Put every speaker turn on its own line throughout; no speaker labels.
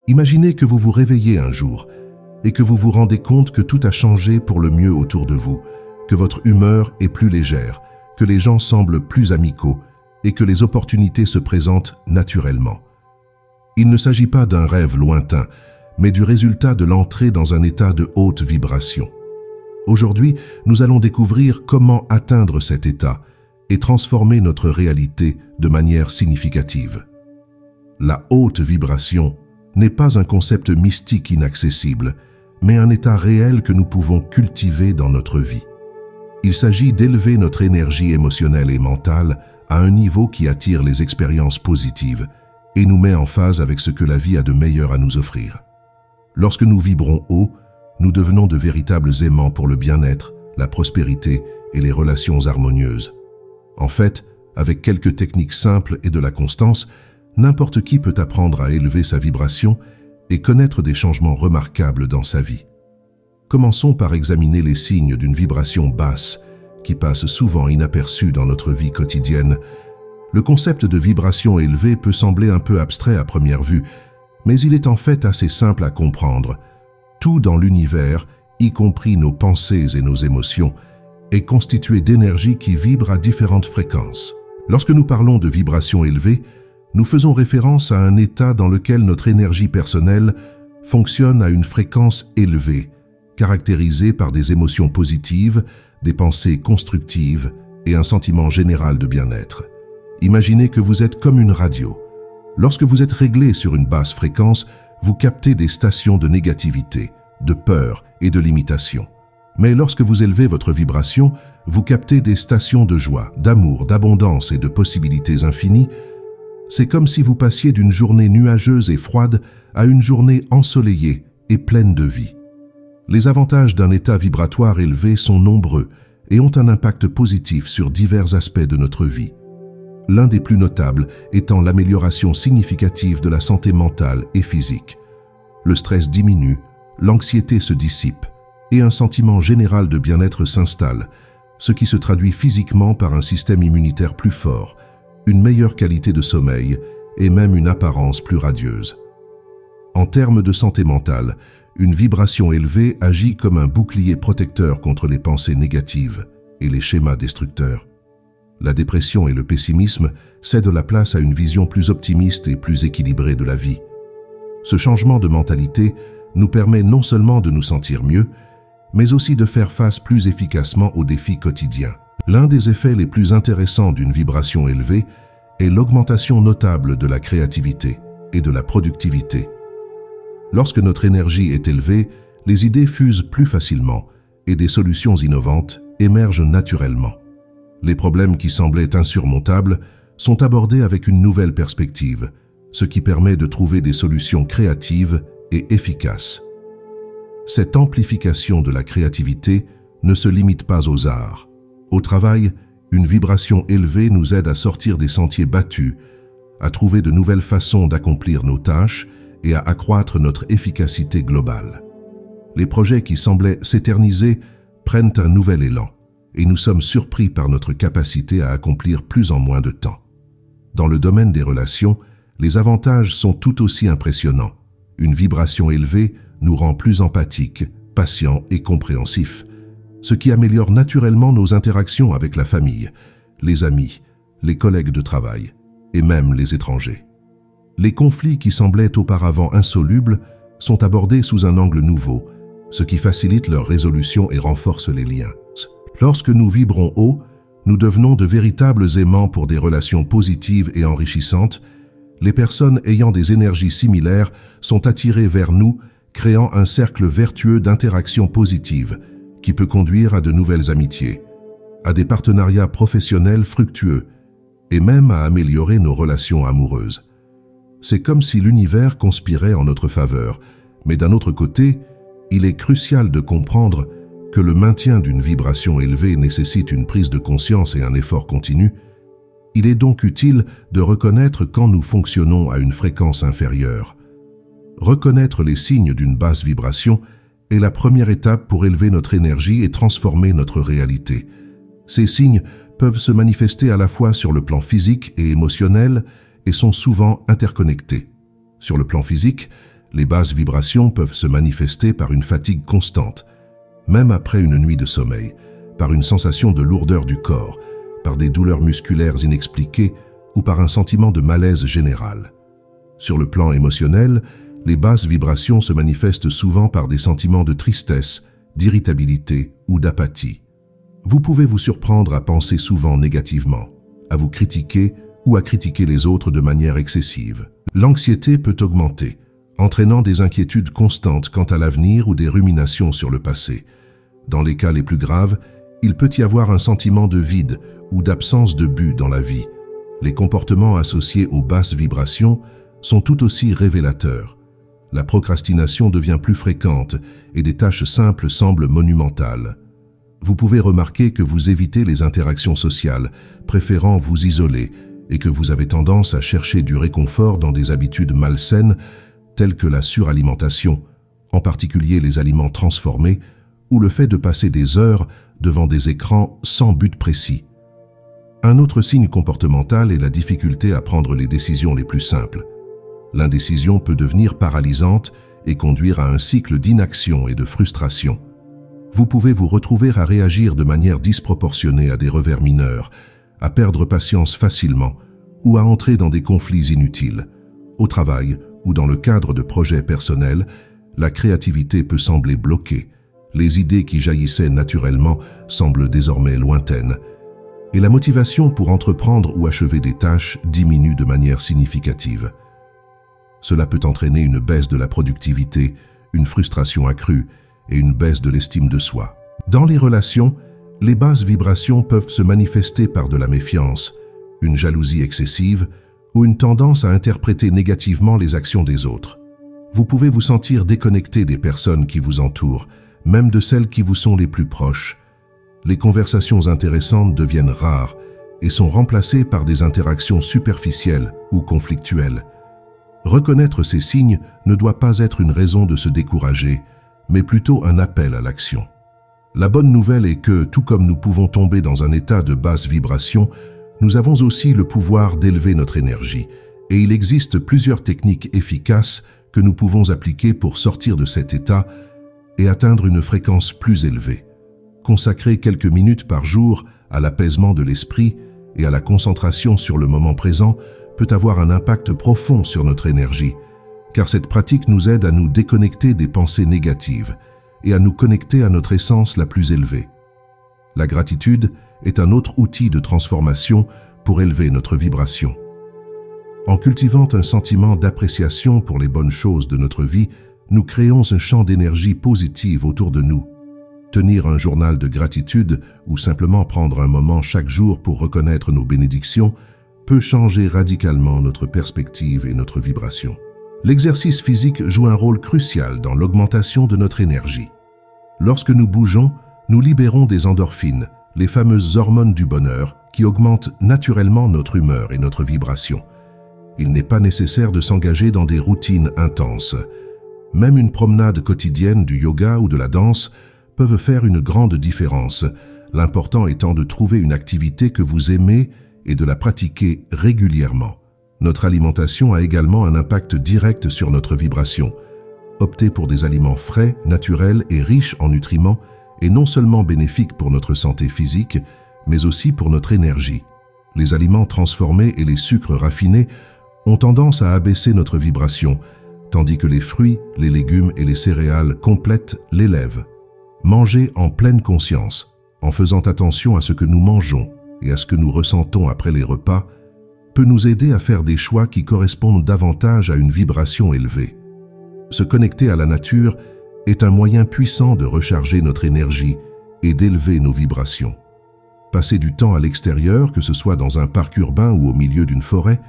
Imaginez que vous vous réveillez un jour et que vous vous rendez compte que tout a changé pour le mieux autour de vous, que votre humeur est plus légère, que les gens semblent plus amicaux et que les opportunités se présentent naturellement. Il ne s'agit pas d'un rêve lointain, mais du résultat de l'entrée dans un état de haute vibration. Aujourd'hui, nous allons découvrir comment atteindre cet état et transformer notre réalité de manière significative. La haute vibration n'est pas un concept mystique inaccessible, mais un état réel que nous pouvons cultiver dans notre vie. Il s'agit d'élever notre énergie émotionnelle et mentale à un niveau qui attire les expériences positives et nous met en phase avec ce que la vie a de meilleur à nous offrir. Lorsque nous vibrons haut, nous devenons de véritables aimants pour le bien-être, la prospérité et les relations harmonieuses. En fait, avec quelques techniques simples et de la constance, n'importe qui peut apprendre à élever sa vibration et connaître des changements remarquables dans sa vie. Commençons par examiner les signes d'une vibration basse qui passe souvent inaperçue dans notre vie quotidienne. Le concept de vibration élevée peut sembler un peu abstrait à première vue, mais il est en fait assez simple à comprendre. Tout dans l'univers, y compris nos pensées et nos émotions, est constitué d'énergie qui vibre à différentes fréquences. Lorsque nous parlons de vibration élevée, nous faisons référence à un état dans lequel notre énergie personnelle fonctionne à une fréquence élevée, caractérisée par des émotions positives, des pensées constructives et un sentiment général de bien-être. Imaginez que vous êtes comme une radio. Lorsque vous êtes réglé sur une basse fréquence, vous captez des stations de négativité, de peur et de limitation. Mais lorsque vous élevez votre vibration, vous captez des stations de joie, d'amour, d'abondance et de possibilités infinies. C'est comme si vous passiez d'une journée nuageuse et froide à une journée ensoleillée et pleine de vie. Les avantages d'un état vibratoire élevé sont nombreux et ont un impact positif sur divers aspects de notre vie. L'un des plus notables étant l'amélioration significative de la santé mentale et physique. Le stress diminue, l'anxiété se dissipe et un sentiment général de bien-être s'installe, ce qui se traduit physiquement par un système immunitaire plus fort, une meilleure qualité de sommeil et même une apparence plus radieuse. En termes de santé mentale, une vibration élevée agit comme un bouclier protecteur contre les pensées négatives et les schémas destructeurs. La dépression et le pessimisme cèdent la place à une vision plus optimiste et plus équilibrée de la vie. Ce changement de mentalité nous permet non seulement de nous sentir mieux, mais aussi de faire face plus efficacement aux défis quotidiens. L'un des effets les plus intéressants d'une vibration élevée est l'augmentation notable de la créativité et de la productivité. Lorsque notre énergie est élevée, les idées fusent plus facilement et des solutions innovantes émergent naturellement. Les problèmes qui semblaient insurmontables sont abordés avec une nouvelle perspective, ce qui permet de trouver des solutions créatives et efficaces. Cette amplification de la créativité ne se limite pas aux arts. Au travail, une vibration élevée nous aide à sortir des sentiers battus, à trouver de nouvelles façons d'accomplir nos tâches et à accroître notre efficacité globale. Les projets qui semblaient s'éterniser prennent un nouvel élan, et nous sommes surpris par notre capacité à accomplir plus en moins de temps. Dans le domaine des relations, les avantages sont tout aussi impressionnants. Une vibration élevée nous rend plus empathiques, patients et compréhensifs, ce qui améliore naturellement nos interactions avec la famille, les amis, les collègues de travail et même les étrangers. Les conflits qui semblaient auparavant insolubles sont abordés sous un angle nouveau, ce qui facilite leur résolution et renforce les liens. Lorsque nous vibrons haut, nous devenons de véritables aimants pour des relations positives et enrichissantes. Les personnes ayant des énergies similaires sont attirées vers nous, créant un cercle vertueux d'interactions positives qui peut conduire à de nouvelles amitiés, à des partenariats professionnels fructueux et même à améliorer nos relations amoureuses. C'est comme si l'univers conspirait en notre faveur, mais d'un autre côté, il est crucial de comprendre que le maintien d'une vibration élevée nécessite une prise de conscience et un effort continu. Il est donc utile de reconnaître quand nous fonctionnons à une fréquence inférieure. Reconnaître les signes d'une basse vibration est la première étape pour élever notre énergie et transformer notre réalité. Ces signes peuvent se manifester à la fois sur le plan physique et émotionnel et sont souvent interconnectés. Sur le plan physique, Les basses vibrations peuvent se manifester par une fatigue constante, même après une nuit de sommeil, par une sensation de lourdeur du corps, par des douleurs musculaires inexpliquées ou par un sentiment de malaise général. Sur le plan émotionnel, les basses vibrations se manifestent souvent par des sentiments de tristesse, d'irritabilité ou d'apathie. Vous pouvez vous surprendre à penser souvent négativement, à vous critiquer ou à critiquer les autres de manière excessive. L'anxiété peut augmenter, entraînant des inquiétudes constantes quant à l'avenir ou des ruminations sur le passé. Dans les cas les plus graves, il peut y avoir un sentiment de vide ou d'absence de but dans la vie. Les comportements associés aux basses vibrations sont tout aussi révélateurs. La procrastination devient plus fréquente et des tâches simples semblent monumentales. Vous pouvez remarquer que vous évitez les interactions sociales, préférant vous isoler, et que vous avez tendance à chercher du réconfort dans des habitudes malsaines telles que la suralimentation, en particulier les aliments transformés, ou le fait de passer des heures devant des écrans sans but précis. Un autre signe comportemental est la difficulté à prendre les décisions les plus simples. L'indécision peut devenir paralysante et conduire à un cycle d'inaction et de frustration. Vous pouvez vous retrouver à réagir de manière disproportionnée à des revers mineurs, à perdre patience facilement ou à entrer dans des conflits inutiles. Au travail ou dans le cadre de projets personnels, la créativité peut sembler bloquée. Les idées qui jaillissaient naturellement semblent désormais lointaines. Et la motivation pour entreprendre ou achever des tâches diminue de manière significative. Cela peut entraîner une baisse de la productivité, une frustration accrue et une baisse de l'estime de soi. Dans les relations, les basses vibrations peuvent se manifester par de la méfiance, une jalousie excessive ou une tendance à interpréter négativement les actions des autres. Vous pouvez vous sentir déconnecté des personnes qui vous entourent, même de celles qui vous sont les plus proches. Les conversations intéressantes deviennent rares et sont remplacées par des interactions superficielles ou conflictuelles. Reconnaître ces signes ne doit pas être une raison de se décourager, mais plutôt un appel à l'action. La bonne nouvelle est que, tout comme nous pouvons tomber dans un état de basse vibration, nous avons aussi le pouvoir d'élever notre énergie, et il existe plusieurs techniques efficaces que nous pouvons appliquer pour sortir de cet état et atteindre une fréquence plus élevée. Consacrer quelques minutes par jour à l'apaisement de l'esprit et à la concentration sur le moment présent peut avoir un impact profond sur notre énergie, car cette pratique nous aide à nous déconnecter des pensées négatives et à nous connecter à notre essence la plus élevée. La gratitude est un autre outil de transformation pour élever notre vibration. En cultivant un sentiment d'appréciation pour les bonnes choses de notre vie, nous créons un champ d'énergie positive autour de nous. Tenir un journal de gratitude ou simplement prendre un moment chaque jour pour reconnaître nos bénédictions peut changer radicalement notre perspective et notre vibration. L'exercice physique joue un rôle crucial dans l'augmentation de notre énergie. Lorsque nous bougeons, nous libérons des endorphines, les fameuses hormones du bonheur, qui augmentent naturellement notre humeur et notre vibration. Il n'est pas nécessaire de s'engager dans des routines intenses. Même une promenade quotidienne, du yoga ou de la danse peuvent faire une grande différence, l'important étant de trouver une activité que vous aimez et de la pratiquer régulièrement. Notre alimentation a également un impact direct sur notre vibration. Opter pour des aliments frais, naturels et riches en nutriments est non seulement bénéfique pour notre santé physique, mais aussi pour notre énergie. Les aliments transformés et les sucres raffinés ont tendance à abaisser notre vibration, tandis que les fruits, les légumes et les céréales complètent l'élèvent. Manger en pleine conscience, en faisant attention à ce que nous mangeons et à ce que nous ressentons après les repas, peut nous aider à faire des choix qui correspondent davantage à une vibration élevée. Se connecter à la nature est un moyen puissant de recharger notre énergie et d'élever nos vibrations. Passer du temps à l'extérieur, que ce soit dans un parc urbain ou au milieu d'une forêt,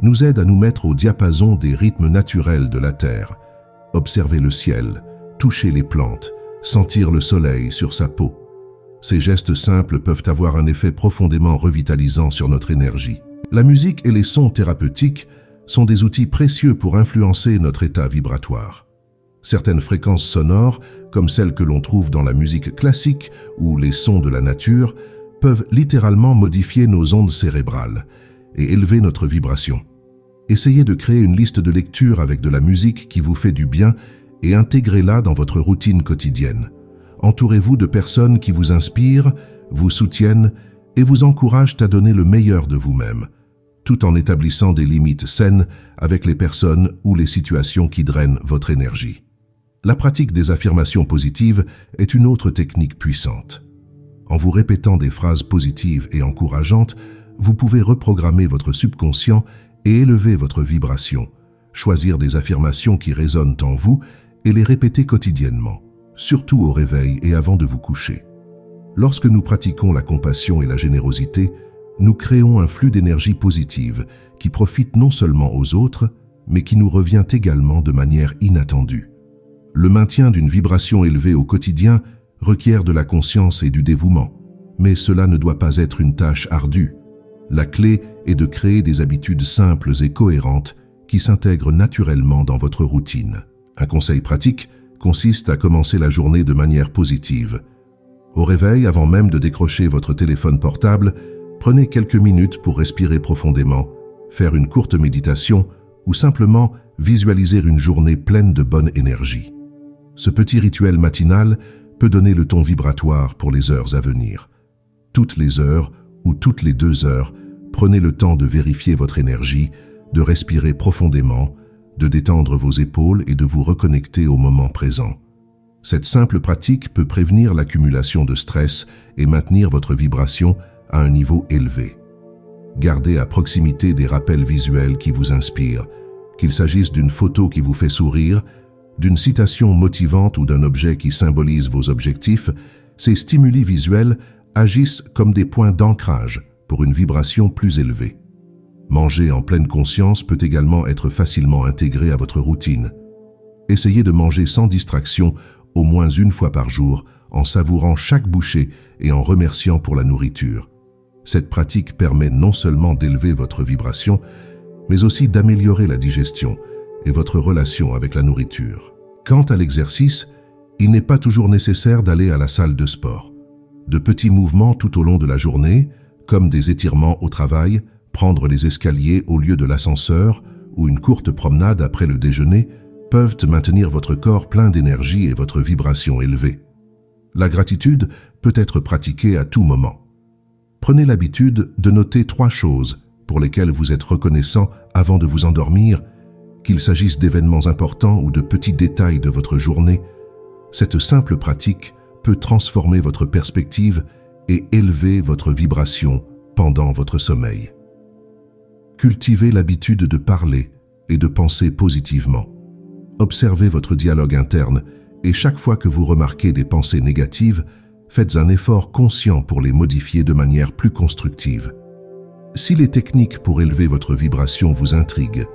nous aide à nous mettre au diapason des rythmes naturels de la Terre. Observer le ciel, toucher les plantes, sentir le soleil sur sa peau. Ces gestes simples peuvent avoir un effet profondément revitalisant sur notre énergie. La musique et les sons thérapeutiques sont des outils précieux pour influencer notre état vibratoire. Certaines fréquences sonores, comme celles que l'on trouve dans la musique classique ou les sons de la nature, peuvent littéralement modifier nos ondes cérébrales et élever notre vibration. Essayez de créer une liste de lecture avec de la musique qui vous fait du bien et intégrez-la dans votre routine quotidienne. Entourez-vous de personnes qui vous inspirent, vous soutiennent et vous encouragent à donner le meilleur de vous-même, tout en établissant des limites saines avec les personnes ou les situations qui drainent votre énergie. La pratique des affirmations positives est une autre technique puissante. En vous répétant des phrases positives et encourageantes, vous pouvez reprogrammer votre subconscient et élever votre vibration, choisir des affirmations qui résonnent en vous et les répéter quotidiennement, surtout au réveil et avant de vous coucher. Lorsque nous pratiquons la compassion et la générosité, nous créons un flux d'énergie positive qui profite non seulement aux autres, mais qui nous revient également de manière inattendue. Le maintien d'une vibration élevée au quotidien requiert de la conscience et du dévouement, mais cela ne doit pas être une tâche ardue. La clé est de créer des habitudes simples et cohérentes qui s'intègrent naturellement dans votre routine. Un conseil pratique consiste à commencer la journée de manière positive. Au réveil, avant même de décrocher votre téléphone portable, prenez quelques minutes pour respirer profondément, faire une courte méditation ou simplement visualiser une journée pleine de bonne énergie. Ce petit rituel matinal peut donner le ton vibratoire pour les heures à venir. Toutes les heures ou toutes les 2 heures, prenez le temps de vérifier votre énergie, de respirer profondément, de détendre vos épaules et de vous reconnecter au moment présent. Cette simple pratique peut prévenir l'accumulation de stress et maintenir votre vibration à un niveau élevé. Gardez à proximité des rappels visuels qui vous inspirent, qu'il s'agisse d'une photo qui vous fait sourire, d'une citation motivante ou d'un objet qui symbolise vos objectifs. Ces stimuli visuels agissent comme des points d'ancrage pour une vibration plus élevée. Manger en pleine conscience peut également être facilement intégré à votre routine. Essayez de manger sans distraction au moins 1 fois par jour, en savourant chaque bouchée et en remerciant pour la nourriture. Cette pratique permet non seulement d'élever votre vibration, mais aussi d'améliorer la digestion et votre relation avec la nourriture. Quant à l'exercice, il n'est pas toujours nécessaire d'aller à la salle de sport. De petits mouvements tout au long de la journée, comme des étirements au travail, prendre les escaliers au lieu de l'ascenseur ou une courte promenade après le déjeuner, peuvent maintenir votre corps plein d'énergie et votre vibration élevée. La gratitude peut être pratiquée à tout moment. Prenez l'habitude de noter 3 choses pour lesquelles vous êtes reconnaissant avant de vous endormir, qu'il s'agisse d'événements importants ou de petits détails de votre journée. Cette simple pratique peut transformer votre perspective et élever votre vibration pendant votre sommeil. Cultivez l'habitude de parler et de penser positivement. Observez votre dialogue interne et chaque fois que vous remarquez des pensées négatives, faites un effort conscient pour les modifier de manière plus constructive. Si les techniques pour élever votre vibration vous intriguent,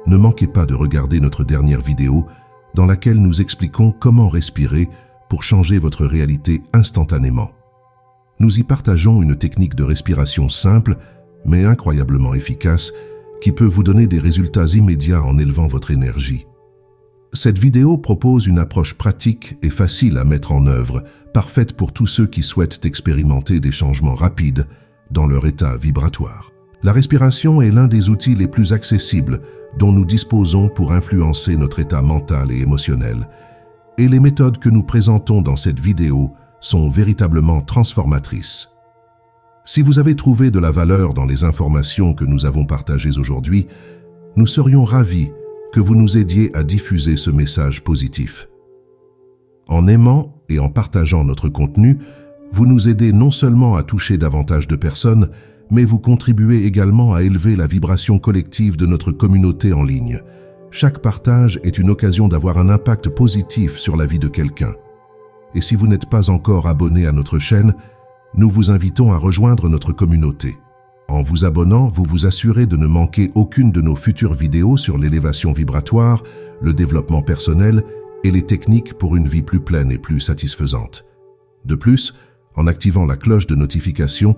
ne manquez pas de regarder notre dernière vidéo dans laquelle nous expliquons comment respirer pour changer votre réalité instantanément. Nous y partageons une technique de respiration simple mais incroyablement efficace qui peut vous donner des résultats immédiats en élevant votre énergie. Cette vidéo propose une approche pratique et facile à mettre en œuvre, parfaite pour tous ceux qui souhaitent expérimenter des changements rapides dans leur état vibratoire. La respiration est l'un des outils les plus accessibles dont nous disposons pour influencer notre état mental et émotionnel. Et les méthodes que nous présentons dans cette vidéo sont véritablement transformatrices. Si vous avez trouvé de la valeur dans les informations que nous avons partagées aujourd'hui, nous serions ravis que vous nous aidiez à diffuser ce message positif. En aimant et en partageant notre contenu, vous nous aidez non seulement à toucher davantage de personnes, mais vous contribuez également à élever la vibration collective de notre communauté en ligne. Chaque partage est une occasion d'avoir un impact positif sur la vie de quelqu'un. Et si vous n'êtes pas encore abonné à notre chaîne, nous vous invitons à rejoindre notre communauté. En vous abonnant, vous vous assurez de ne manquer aucune de nos futures vidéos sur l'élévation vibratoire, le développement personnel et les techniques pour une vie plus pleine et plus satisfaisante. De plus, en activant la cloche de notification,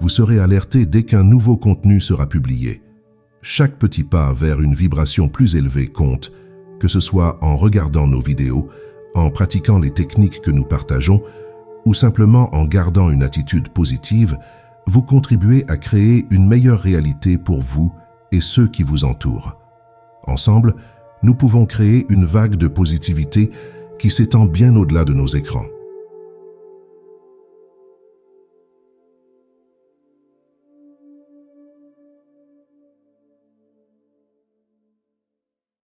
vous serez alerté dès qu'un nouveau contenu sera publié. Chaque petit pas vers une vibration plus élevée compte, que ce soit en regardant nos vidéos, en pratiquant les techniques que nous partageons, ou simplement en gardant une attitude positive. Vous contribuez à créer une meilleure réalité pour vous et ceux qui vous entourent. Ensemble, nous pouvons créer une vague de positivité qui s'étend bien au-delà de nos écrans.